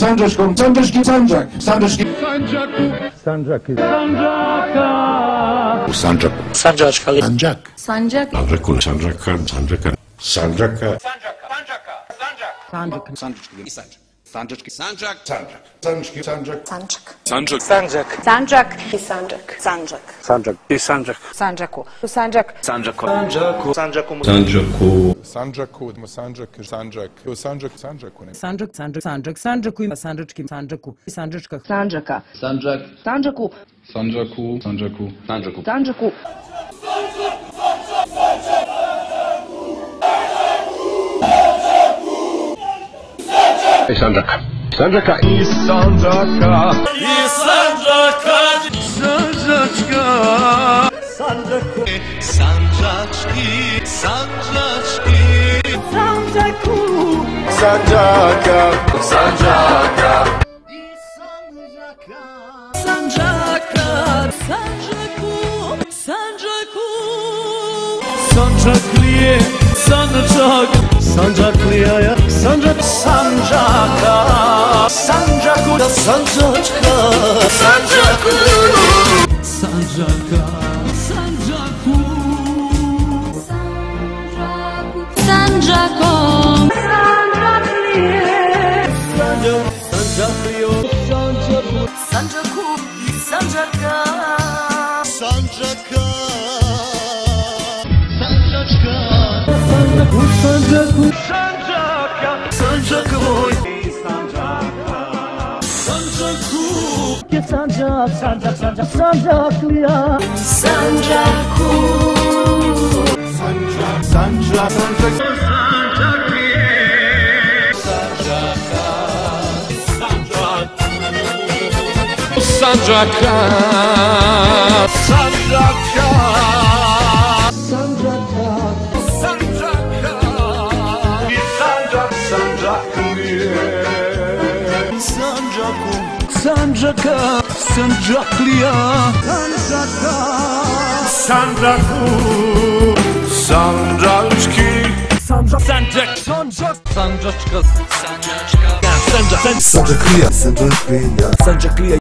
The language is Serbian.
Sancaczką, Sancaczki, Sancak, Sancaczki. Sancak. Sancak. Sancaczka. Sancak. Sancak. Sancak. Sancaka. Sancaka. Sancaka. Sancak. Sancaczki. Sancak. Sancaczki. Sancak. Sancak. Sancak. Sancak. Sancak. Sancak. Sancak. Sancak. Sancaku. Sancak. Sancaku. Sancaku. Sancaku. Sancaku, Sancak, Sancak, Sancak, Sancaku. Sancak, Sancaku, Sancaczki, Sancaku, Sancaczka. Sancaka. Sancak. Sancaku. Sancaku. Sancaku. Sancaku. Sancaku. Sancaka. Sancaka. Sancaka. Sancaczka. Sancaku. Sancaczki. Sancaczki. Sancaku. Sancaka. Sancaka. Sancaka. Sancaku. Sancaku. Sancakliye. Sancak. Sancakliye. Sancak. Sancaka. Sancaku. Sancaczka. Sancaku. Sancaka. Sancaku. Sancaku. Sancaku. Sancaka. Sancaka. Sancaczka. Sancaku. Sancaku. Sancaka. Sancaku. Sancaku. Sancak. Sancak. Sancak. Sancakuya. Sancaku. Sancak. Sancak. Sancaka. Sancaka. Sancaka. Sancaka. Sancaku. Sancaka. Sancakliya. Sancaka. Sancaku. Sancaczki. Sancak. Sancak. Sancak. Sancaczka. Sancaczka. Sancak. Sancakliya. Sancakliya. Sancakliya.